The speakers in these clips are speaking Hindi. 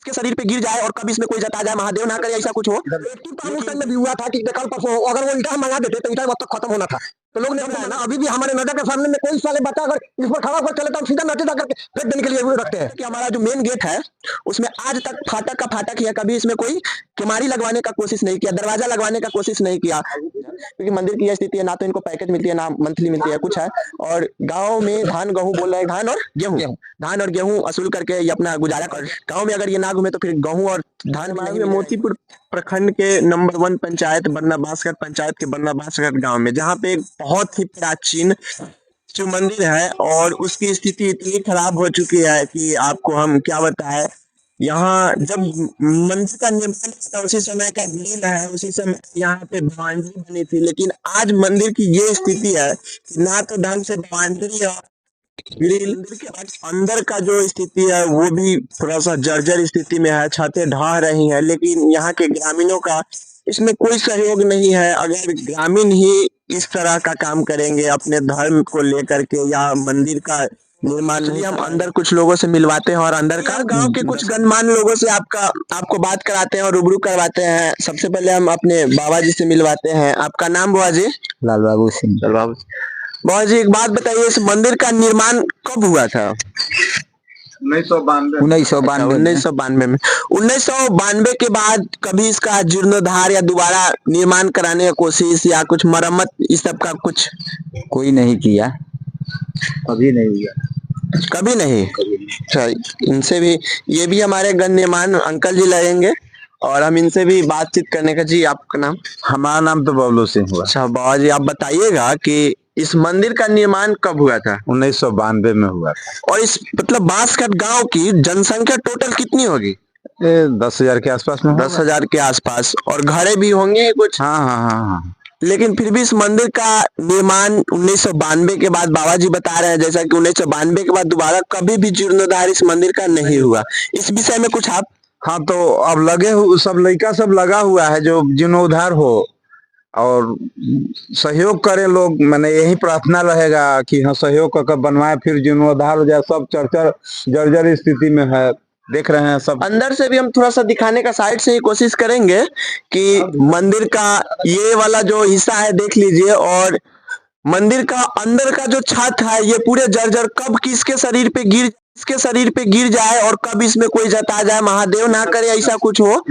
के शरीर पे गिर जाए और कभी इसमें कोई जता जाए, महादेव ना करे ऐसा कुछ हो। उस टाइम में भी हुआ था कि कल परसों अगर वो ईटा मंगा देते तो ईटा वक्त तक खत्म होना था। तो लोग ने बताया ना, अभी भी हमारे नजर के सामने में कोई साले बच्चा अगर इस पर खड़ा होकर चले तो हम सीधा नीचे जाकर फेंक देने के लिए वो रखते हैं कि हमारा जो मेन गेट है उसमें आज तक फाटक का फाटक ही है, कभी इसमें कोई किमारी लगवाने का कोशिश नहीं किया, दरवाजा लगवाने का कोशिश नहीं किया, क्योंकि मंदिर की यह स्थिति है, ना तो इनको पैकेज मिलती है, ना मंथली मिलती है, कुछ है। और गांव में धान गेहूं बोल रहे हैं, धान और गेहूं वसूल करके ये अपना गुजारा कर। गांव में अगर ये ना घूमे तो फिर गेहूं और धान भी नहीं। मोतीपुर प्रखंड के नंबर 1 पंचायत बरनाबासगढ़ पंचायत के बरनाबासगढ़ गांव में, जहाँ पे एक बहुत ही प्राचीन जो मंदिर है और उसकी स्थिति इतनी खराब हो चुकी है कि आपको हम क्या बताएं। यहाँ जब मंदिर का निर्माण था उसी समय का ग्रिल है, उसी समय यहाँ पे बाउंड्री बनी थी, लेकिन आज मंदिर की ये स्थिति है कि ना तो ढंग से बाउंड्री और ग्रिल, अंदर का जो स्थिति है वो भी थोड़ा सा जर्जर स्थिति में है, छतें ढह रही हैं, लेकिन यहाँ के ग्रामीणों का इसमें कोई सहयोग नहीं है। अगर ग्रामीण ही इस तरह का काम करेंगे अपने धर्म को लेकर के या मंदिर का निर्माण, हम अंदर कुछ लोगों से मिलवाते हैं और अंदर का गांव के कुछ गणमान्य लोगों से आपको बात कराते हैं और रूबरू करवाते हैं। सबसे पहले हम अपने बाबा जी से मिलवाते हैं। आपका नाम बाबा जी? लाल बाबू सिंह। बाबा जी एक बात बताइए, इस मंदिर का निर्माण कब हुआ था? 1992 में। 1992 के बाद कभी इसका जीर्णोद्धार या दोबारा निर्माण कराने का कोशिश या कुछ मरम्मत इस सब का कुछ कोई नहीं किया, कभी नहीं हुआ, कभी नहीं। अच्छा, इनसे भी, ये भी हमारे गणमान्य अंकल जी लगेंगे और हम इनसे भी बातचीत करने का। जी आपका नाम? हमारा नाम तो बबलू सिंह हुआ। अच्छा बाबा जी, आप बताइएगा कि इस मंदिर का निर्माण कब हुआ था? 1992 में हुआ था। और इस मतलब बांसगढ़ गांव की जनसंख्या टोटल कितनी होगी? 10,000 के आसपास में। 10,000 के आसपास, और घरे भी होंगे कुछ? हाँ। लेकिन फिर भी इस मंदिर का निर्माण 1992 के बाद, बाबा जी बता रहे हैं जैसा कि 1992 के बाद दोबारा कभी भी जीर्णोद्धार इस मंदिर का नहीं हुआ। इस विषय में कुछ आप? हाँ, तो अब सब लड़का सब लगा हुआ है जो जीर्णोद्धार हो और सहयोग करें लोग। मैंने यही प्रार्थना रहेगा कि हाँ सहयोग करके बनवाए, फिर जीर्णोद्धार हो जाए। सब चर्चा जर्जर स्थिति में है, देख रहे हैं सब। अंदर से भी हम थोड़ा सा दिखाने का साइड से ही कोशिश करेंगे कि मंदिर का ये वाला जो हिस्सा है देख लीजिए, और मंदिर का अंदर का जो छत है ये पूरे जर्जर, कब किसके शरीर पे गिर जाए और कब इसमें कोई जता जाए, महादेव ना करे ऐसा कुछ हो।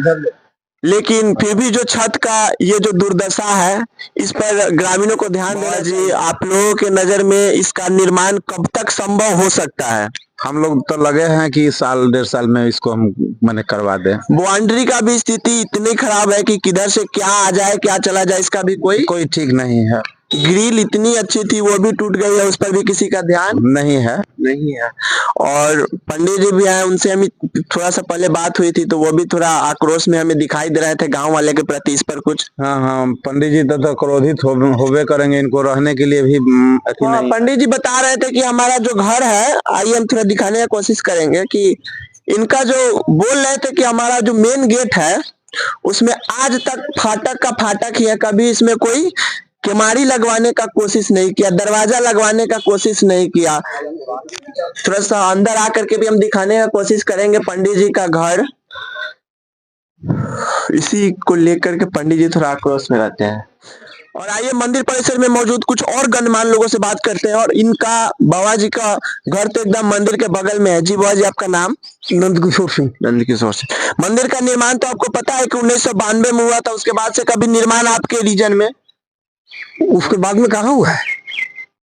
लेकिन फिर भी जो छत का ये जो दुर्दशा है, इस पर ग्रामीणों को ध्यान देना चाहिए। आप लोगों के नजर में इसका निर्माण कब तक संभव हो सकता है? हम लोग तो लगे हैं कि साल 1.5 साल में इसको हम मैंने करवा दें। बाउंड्री का भी स्थिति इतनी खराब है कि किधर से क्या आ जाए क्या चला जाए इसका भी कोई ठीक नहीं है। ग्रिल इतनी अच्छी थी वो भी टूट गई है, उस पर भी किसी का ध्यान नहीं है। और पंडित जी भी आए, उनसे हमें थोड़ा सा पहले बात हुई थी तो वो भी थोड़ा आक्रोश में हमें दिखाई दे रहे थे गांव वाले के प्रति। इस पर कुछ? हाँ, पंडित जी तो क्रोधित होवे करेंगे, इनको रहने के लिए भी नहीं। पंडित जी बता रहे थे कि हमारा जो घर है, आइए हम थोड़ा दिखाने की कोशिश करेंगे कि इनका जो बोल रहे थे कि हमारा जो मेन गेट है उसमें आज तक फाटक का फाटक ही है, कभी इसमें कोई किमारी लगवाने का कोशिश नहीं किया, दरवाजा लगवाने का कोशिश नहीं किया। थोड़ा सा अंदर आकर के भी हम दिखाने का कोशिश करेंगे पंडित जी का घर। इसी को लेकर के पंडित जी थोड़ा आक्रोश में रहते हैं। और आइए मंदिर परिसर में मौजूद कुछ और गणमान्य लोगों से बात करते हैं। और इनका बाबा जी का घर तो एकदम मंदिर के बगल में है। जी बाबा जी, आपका नाम? नंदकिशोर सिंह। मंदिर का निर्माण तो आपको पता है कि 1992 में हुआ था, उसके बाद से कभी निर्माण आपके रीजन में? उसके बाद में कहाँ हुआ है?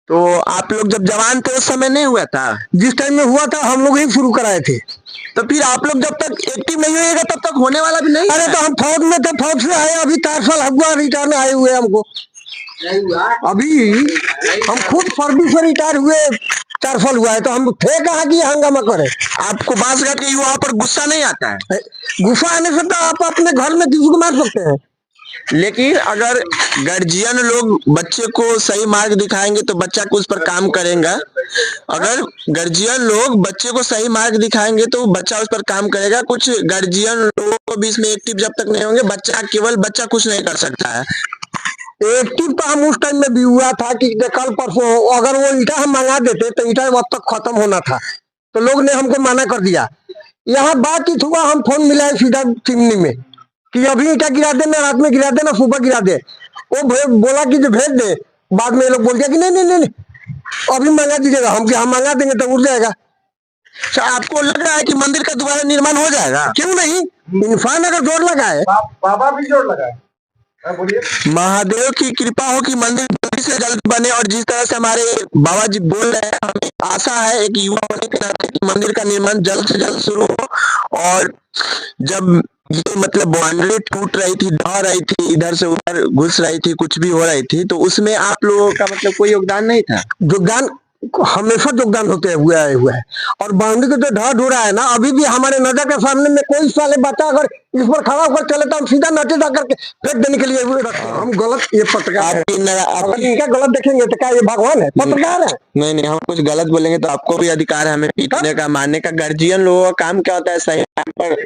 तो आप लोग जब जवान थे उस समय नहीं हुआ था? जिस टाइम में हुआ था हम लोग ही शुरू कराए थे। तो फिर आप लोग जब तक एक्टिव नहीं होएगा तब तक होने वाला भी नहीं। अरे तो हम फौज में थे, फौज से आए, अभी 4 साल हुआ रिटायर आए हुए हमको। अभी हम खुद सर्विस से रिटायर हुए 4 साल हुआ है, तो हम थे कहाँ की हंगामा करे। आपको बांसगढ़ के युवाओं पर गुस्सा नहीं आता है? गुस्सा आने से तो आप अपने घर में किसी को मार सकते हैं, लेकिन अगर गार्जियन लोग बच्चे को सही मार्ग दिखाएंगे तो बच्चा को उस पर काम करेगा। अगर गार्जियन लोग बच्चे को सही मार्ग दिखाएंगे तो बच्चा उस पर काम करेगा। कुछ गार्जियन लोगों को भी इसमें एक्टिव जब तक नहीं होंगे, केवल बच्चा कुछ नहीं कर सकता है। एक्टिव तो हम उस टाइम में भी हुआ था कि कल परसों अगर वो ईटा हम मंगा देते तो ईटा वक्त तक खत्म होना था। तो लोग ने हमको मना कर दिया, यहाँ बातचीत हुआ, हम फोन मिलाए सीधा चिमनी में कि अभी ईटा गिरा देना, रात में गिरा देना, सुबह गिरा दे। वो बोला कि जो भेज दे। बाद में ये लोग बोल दिया कि नहीं नहीं नहीं नहीं, अभी मंगा दीजिएगा। हम क्या, हम मंगा देंगे तो उड़ जाएगा। अच्छा, आपको लग रहा है कि मंदिर का दोबारा निर्माण हो जाएगा? क्यों नहीं, इंसान अगर जोर लगाए। बाबा भी जोर लगाए। बोलिए। महादेव की कृपा हो कि मंदिर जल्दी से जल्द बने, और जिस तरह से हमारे बाबा जी बोल रहे हैं, हमें आशा है एक युवा होने के नाते कि मंदिर का निर्माण जल्द से जल्द शुरू हो। और जब ये मतलब बाउंड्री टूट रही थी, ढह रही थी, इधर से उधर घुस रही थी, कुछ भी हो रही थी, तो उसमें आप लोगों का मतलब कोई योगदान नहीं था? योगदान हमेशा योगदान होते हुए है। और बाउंड्री को जो ढह ढूंढा है ना, अभी भी हमारे नजर के सामने में कोई साले बच्चा अगर इस पर खड़ा होकर चले तो हम सीधा नीचे जाकर के फेंक देने के लिए हम गलत। ये पत्रकार है। इनका गलत देखेंगे तो क्या ये भगवान है? पत्रकार है। नहीं नहीं, हम कुछ गलत बोलेंगे तो आपको भी अधिकार है हमें पीटने का, मारने का। गार्जियन लोगों का काम क्या होता है? सही पर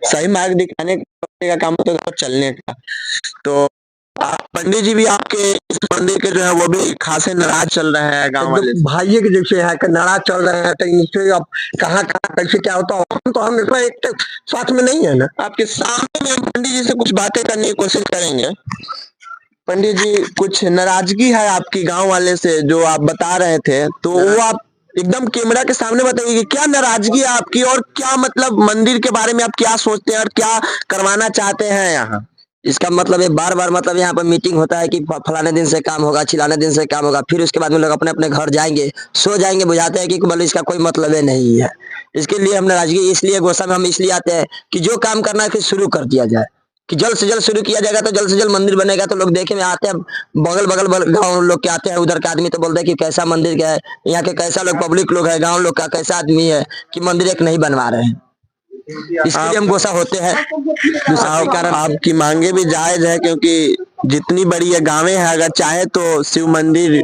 सही मार्ग दिखाने का काम होता है, चलने का। तो पंडित जी भी आपके इस मंदिर के जो है वो भी खासे नाराज चल रहे हैं गांव वाले। भाइये के जैसे है कि नाराज चल रहे हैं, तो इनसे अब कहाँ कहाँ कैसे क्या होता है, हम तो हमेशा एक साथ में नहीं है ना। आपके सामने में हम पंडित जी से कुछ बातें करने की कोशिश करेंगे। पंडित जी, कुछ नाराजगी है आपकी गांव वाले से जो आप बता रहे थे, तो वो आप एकदम कैमरा के सामने बताइए कि क्या नाराजगी है आपकी, और क्या मतलब मंदिर के बारे में आप क्या सोचते हैं और क्या करवाना चाहते हैं यहाँ? इसका मतलब है बार बार मतलब यहाँ पर मीटिंग होता है कि फलाने दिन से काम होगा, चिलाने दिन से काम होगा, फिर उसके बाद में लोग अपने अपने घर जाएंगे, सो जाएंगे, बुझाते हैं कि मतलब इसका कोई मतलब ही नहीं है। इसके लिए हम नाराजगी इसलिए गुस्सा में हम इसलिए आते हैं कि जो काम करना है फिर शुरू कर दिया जाए, कि जल्द से जल्द शुरू किया जाएगा तो जल्द से जल्द मंदिर बनेगा। तो लोग देखे में आते हैं, बगल गाँव लोग के आते हैं, उधर के आदमी तो बोलते हैं कि कैसा मंदिर क्या है, यहाँ के कैसा लोग पब्लिक लोग है, गाँव लोग का कैसा आदमी है कि मंदिर एक नहीं बनवा रहे हैं। इसके लिए हम गुस्सा होते हैं। दूसरा कारण आपकी मांगे भी जायज है, क्योंकि जितनी बड़ी ये गांवें हैं, अगर चाहे तो शिव मंदिर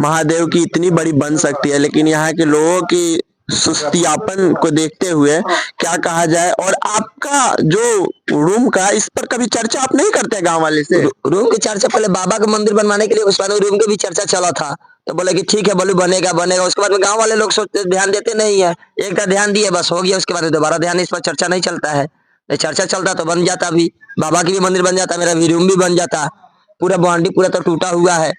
महादेव की इतनी बड़ी बन सकती है, लेकिन यहाँ के लोगों की सुस्तियापन को देखते हुए क्या कहा जाए। और आपका जो रूम का, इस पर कभी चर्चा आप नहीं करते गांव वाले से? रूम की चर्चा पहले बाबा का मंदिर बनवाने के लिए, उसके बाद रूम की भी चर्चा चला था, तो बोले कि ठीक है बोलू बनेगा बनेगा। उसके बाद में गांव वाले लोग सोचते ध्यान देते नहीं है, एक का ध्यान दिए बस हो गया, उसके बाद दोबारा ध्यान इस पर चर्चा नहीं चलता है। चर्चा चलता तो बन जाता, भी बाबा की भी मंदिर बन जाता, मेरा भी रूम भी बन जाता। पूरा बाउंड्री पूरा तो टूटा हुआ है।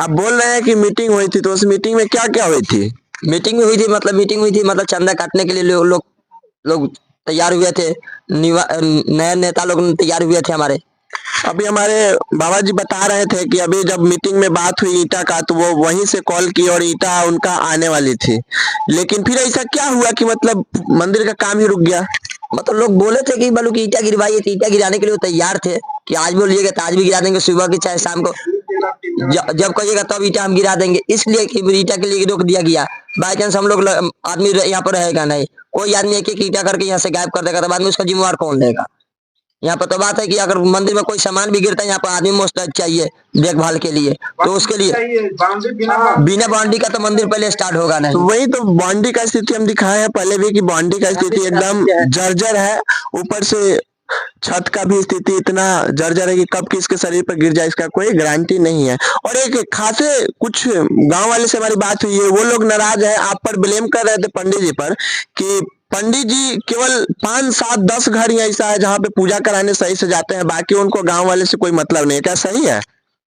आप बोल रहे हैं कि मीटिंग हुई थी, तो उस मीटिंग में क्या क्या हुई थी? मीटिंग हुई थी मतलब चंदा काटने के लिए लोग तैयार हुए थे, नए नेता लोग तैयार हुए थे हमारे। अभी हमारे बाबा जी बता रहे थे कि अभी जब मीटिंग में बात हुई ईटा का, तो वो वहीं से कॉल की और ईटा उनका आने वाली थी, लेकिन फिर ऐसा क्या हुआ कि मतलब मंदिर का काम ही रुक गया? मतलब लोग बोले थे कि बोलो कि ईटा गिरवाइए, तो ईटा गिराने के लिए वो तैयार थे कि आज बोलिएगा तो आज भी गिरा देंगे, सुबह की चाहे शाम को, जब कहिएगा तब ईटा हम गिरा देंगे। इसलिए कि ईटा के लिए रोक दिया गया। बाई चांस हम लोग आदमी यहाँ पर रहेगा नहीं, कोई आदमी एक एक ईटा करके यहाँ से गायब कर देगा, तो बाद में उसका जिम्मेवार कौन लेगा? यहाँ पर तो बात है कि अगर मंदिर में कोई सामान भी गिरता है, यहाँ पर आदमी मुस्तैद चाहिए देखभाल के लिए, तो उसके लिए बिना बाउंड्री का तो मंदिर पहले स्टार्ट होगा नहीं। तो वही तो बाउंड्री का स्थिति हम दिखाए हैं पहले भी कि बाउंड्री का स्थिति एकदम जर्जर है, ऊपर से छत का भी स्थिति इतना जर्जर है कि कब किसके शरीर पर गिर जाए इसका कोई गारंटी नहीं है। और एक खासे कुछ गांव वाले से हमारी बात हुई है, वो लोग नाराज है, आप पर ब्लेम कर रहे थे पंडित जी पर कि पंडित जी केवल 5, 7, 10 घर ही ऐसा है जहाँ पे पूजा कराने सही से जाते हैं, बाकी उनको गांव वाले से कोई मतलब नहीं है। क्या सही है?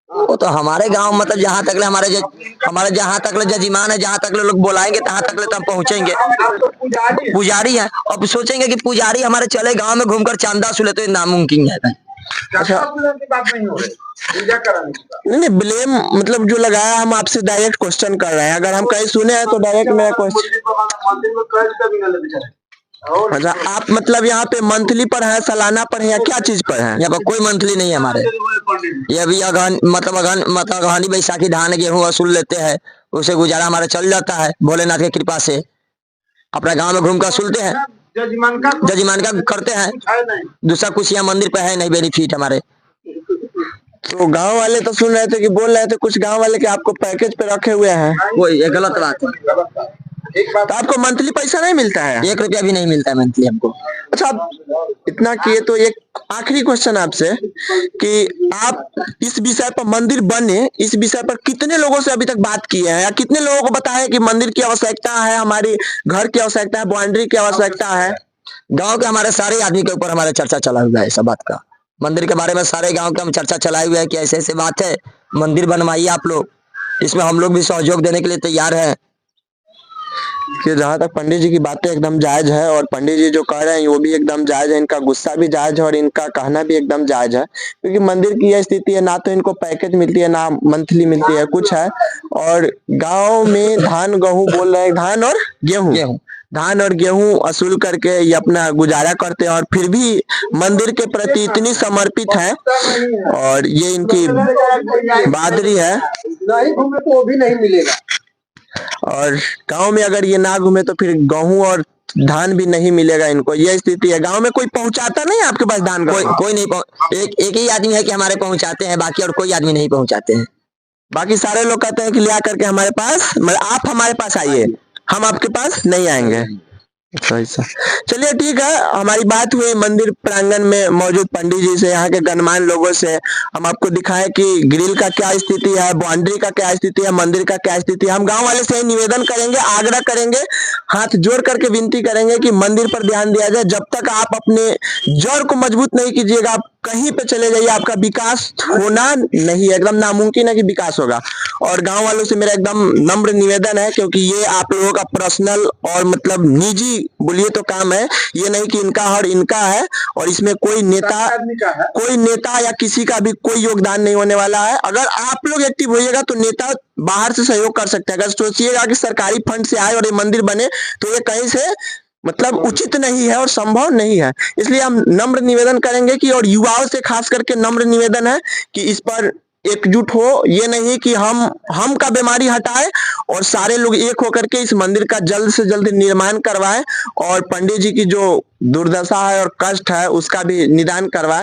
वो तो हमारे गांव मतलब जहाँ तक हमारे जहाँ तक जजीमान है, जहाँ तक लोग बुलाएंगे तहाँ तक तो हम पहुंचेंगे। पुजारी है, अब सोचेंगे कि पुजारी हमारे चले गांव में घूमकर चांदा वसूले, तो नामुमकिन है। अच्छा, नहीं ब्लेम मतलब जो लगाया, हम आपसे डायरेक्ट क्वेश्चन कर रहे हैं, अगर हम कहीं सुने हैं तो डायरेक्ट मेरा क्वेश्चन। अच्छा, आप मतलब यहाँ पे मंथली पर है, सालाना पर है, या क्या चीज पर है? यहाँ पर कोई मंथली नहीं है हमारे। ये अभी अगहनी बैसाखी धान गेहूँ वसूल लेते हैं, उसे गुजारा हमारा चल जाता है भोलेनाथ की कृपा से। अपना गांव में घूम कर वसूलते हैं, जजमान का करते हैं, दूसरा कुछ यहाँ मंदिर पे है नहीं बेनिफिट हमारे। तो गांव वाले तो सुन रहे थे कि बोल रहे थे कुछ गांव वाले कि आपको पैकेज पे रखे हुए हैं, वो ये गलत बात है। तो आपको मंथली पैसा नहीं मिलता है? 1 रुपया भी नहीं मिलता है मंथली हमको। अच्छा, आप इतना किए तो एक आखिरी क्वेश्चन आपसे कि आप इस विषय पर मंदिर बने, इस विषय पर कितने लोगों से अभी तक बात किए हैं, या कितने लोगों को बताया कि मंदिर की आवश्यकता है, हमारी घर की आवश्यकता है, बाउंड्री की आवश्यकता है? गांव के हमारे सारे आदमी के ऊपर हमारा चर्चा चला हुआ है इस बात का। मंदिर के बारे में सारे गांव के हम चर्चा चलाए हुए हैं कि ऐसे ऐसे बात है, मंदिर बनवाइए आप लोग, इसमें हम लोग भी सहयोग देने के लिए तैयार है। कि जहाँ तक पंडित जी की बातें एकदम जायज है और पंडित जी जो कह रहे हैं वो भी एकदम जायज है, इनका गुस्सा भी जायज है और इनका कहना भी एकदम जायज है, क्योंकि मंदिर की यह स्थिति है, ना तो इनको पैकेज मिलती है ना मंथली मिलती है, कुछ है। और गांव में धान गेहूं बोल रहे हैं, धान और गेहूं धान और गेहूं वसूल करके ये अपना गुजारा करते हैं और फिर भी मंदिर के प्रति इतनी समर्पित है। और ये इनकी बहादुरी है। नहीं घूमे तो वो भी नहीं मिलेगा। और गांव में अगर ये ना घूमे तो फिर गेहूं और धान भी नहीं मिलेगा इनको, यह स्थिति है। गांव में कोई पहुंचाता नहीं है आपके पास धान का? कोई नहीं एक ही आदमी है कि हमारे पहुंचाते हैं, बाकी और कोई आदमी नहीं पहुंचाते हैं। बाकी सारे लोग कहते हैं कि लिया करके हमारे पास, मतलब आप हमारे पास आइए, हम आपके पास नहीं आएंगे। ऐसा चलिए ठीक है, हमारी बात हुई मंदिर प्रांगण में मौजूद पंडित जी से, यहाँ के गणमान्य लोगों से। हम आपको दिखाएं कि ग्रिल का क्या स्थिति है, बाउंड्री का क्या स्थिति है, मंदिर का क्या स्थिति है। हम गांव वाले से निवेदन करेंगे, आग्रह करेंगे, हाथ जोड़ करके विनती करेंगे कि मंदिर पर ध्यान दिया जाए। जब तक आप अपने जड़ को मजबूत नहीं कीजिएगा, आप कहीं पे चले जाइए, आपका विकास होना नहीं है, एकदम नामुमकिन है कि विकास होगा। और गांव वालों से मेरा एकदम नम्र निवेदन है, क्योंकि ये आप लोगों का पर्सनल और मतलब निजी बोलिए तो काम है, ये नहीं कि इनका और इनका है। और इसमें कोई नेता या किसी का भी कोई योगदान नहीं होने वाला है। अगर आप लोग एक्टिव होइएगा तो नेता बाहर से सहयोग कर सकते हैं। अगर सोचिएगा कि सरकारी फंड से आए और ये मंदिर बने तो ये कहीं से मतलब उचित नहीं है और संभव नहीं है। इसलिए हम नम्र निवेदन करेंगे कि, और युवाओं से खास करके नम्र निवेदन है कि इस पर एकजुट हो। ये नहीं कि हम का बीमारी हटाए और सारे लोग एक होकर के इस मंदिर का जल्द से जल्द निर्माण करवाएं और पंडित जी की जो दुर्दशा है और कष्ट है उसका भी निदान करवाएं।